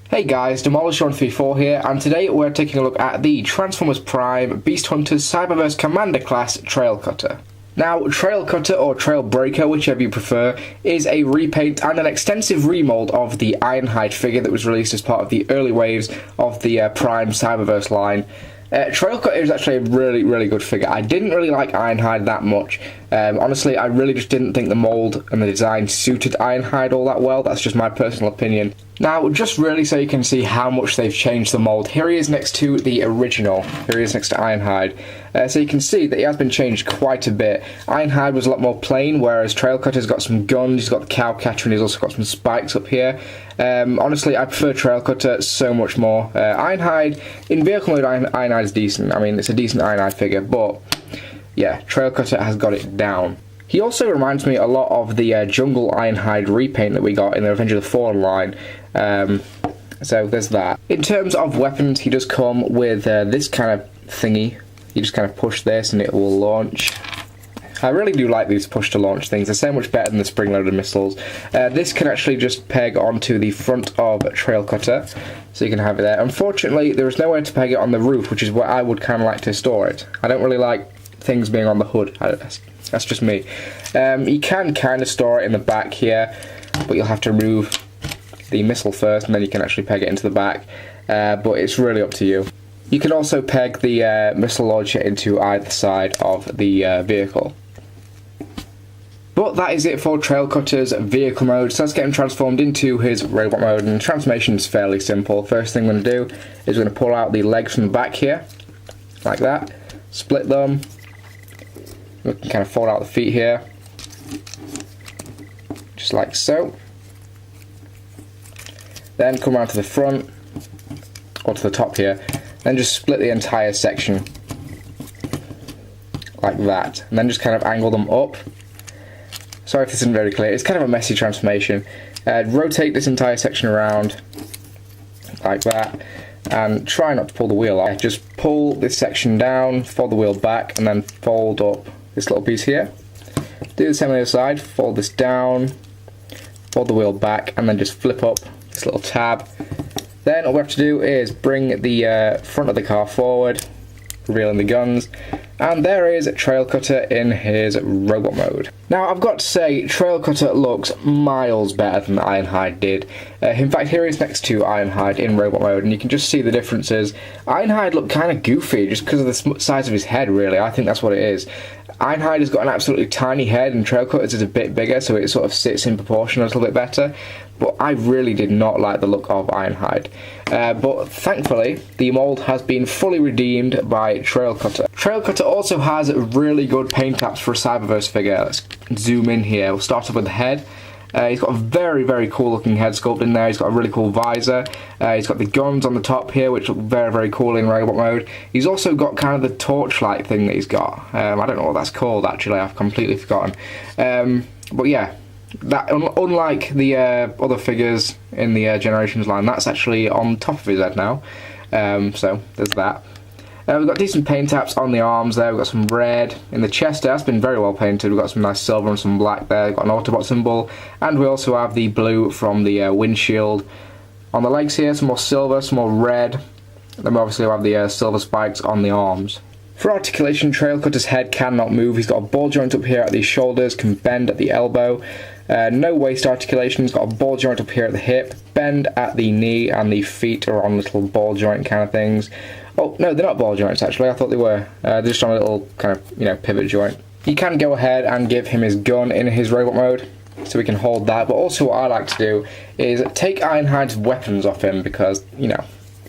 Hey guys, Demolisher134 here, and today we're taking a look at the Transformers Prime Beast Hunters Cyberverse Commander Class Trailcutter. Now, Trailcutter or Trailbreaker, whichever you prefer, is a repaint and an extensive remold of the Ironhide figure that was released as part of the early waves of the Prime Cyberverse line. Trailcutter is actually a really good figure. I didn't really like Ironhide that much. Honestly, I really just didn't think the mold and the design suited Ironhide all that well. That's just my personal opinion. Now, just really so you can see how much they've changed the mold, here he is next to the original. Here he is next to Ironhide. So you can see that he has been changed quite a bit. Ironhide was a lot more plain, whereas Trailcutter's got some guns, he's got the cow catcher, and he's also got some spikes up here. Honestly, I prefer Trailcutter so much more. Ironhide, in vehicle mode, Ironhide is decent. I mean, it's a decent Ironhide figure, but yeah, Trailcutter has got it down. He also reminds me a lot of the Jungle Ironhide repaint that we got in the Revenge of the Fallen line. So there's that. In terms of weapons, he does come with this kind of thingy. You just kind of push this and it will launch. I really do like these push-to-launch things. They're so much better than the spring-loaded missiles. This can actually just peg onto the front of Trailcutter, so you can have it there. Unfortunately, there is nowhere to peg it on the roof, which is where I would kind of like to store it. I don't really like things being on the hood. That's just me. You can kind of store it in the back here, but you'll have to remove the missile first, and then you can actually peg it into the back. But it's really up to you. You can also peg the missile launcher into either side of the vehicle. But that is it for Trailcutter's vehicle mode, so let's get him transformed into his robot mode, and the transformation is fairly simple. First thing I'm going to do is we're going to pull out the legs from the back here, like that, split them, we can kind of fold out the feet here, just like so. Then come around to the front, or to the top here, then just split the entire section, like that, and then just kind of angle them up. Sorry if this isn't very clear, it's kind of a messy transformation. Rotate this entire section around, like that, and try not to pull the wheel off. Just pull this section down, fold the wheel back, and then fold up this little piece here. Do the same on the other side, fold this down, fold the wheel back, and then just flip up this little tab. Then all we have to do is bring the front of the car forward, revealing the guns, and there is Trailcutter in his robot mode. Now, I've got to say, Trailcutter looks miles better than Ironhide did. In fact, here he is next to Ironhide in robot mode, and you can just see the differences. Ironhide looked kind of goofy just because of the size of his head, really. I think that's what it is. Ironhide has got an absolutely tiny head, and Trailcutter's is a bit bigger, so it sort of sits in proportion a little bit better. But I really did not like the look of Ironhide. But thankfully, the mold has been fully redeemed by Trailcutter. Trailcutter also has really good paint apps for a Cyberverse figure. Let's zoom in here. We'll start off with the head. He's got a very cool looking head sculpt in there. He's got a really cool visor. He's got the guns on the top here, which look very cool in robot mode. He's also got kind of the torchlight thing that he's got. I don't know what that's called actually. I've completely forgotten. But yeah, that unlike the other figures in the Generations line, that's actually on top of his head now. So there's that. We've got decent paint apps on the arms there. We've got some red in the chest there. That's been very well painted. We've got some nice silver and some black there. We've got an Autobot symbol, and we also have the blue from the windshield. On the legs here, some more silver, some more red. Then we obviously have the silver spikes on the arms. For articulation, Trailcutter's head cannot move. He's got a ball joint up here at the shoulders, can bend at the elbow. No waist articulation. He's got a ball joint up here at the hip, bend at the knee, and the feet are on little ball joint kind of things. Oh, no, they're not ball joints actually, I thought they were. They're just on a little kind of, pivot joint. You can go ahead and give him his gun in his robot mode, so we can hold that, but also what I like to do is take Ironhide's weapons off him because,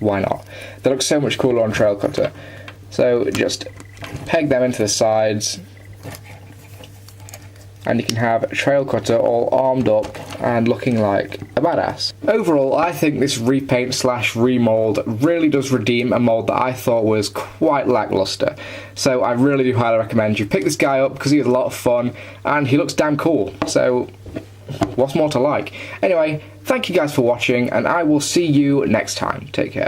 why not? They look so much cooler on Trailcutter. So just peg them into the sides, and you can have Trailcutter all armed up and looking like a badass. Overall, I think this repaint slash remold really does redeem a mold that I thought was quite lackluster. So I really do highly recommend you pick this guy up because he is a lot of fun and he looks damn cool. So what's more to like? Anyway, thank you guys for watching, and I will see you next time. Take care.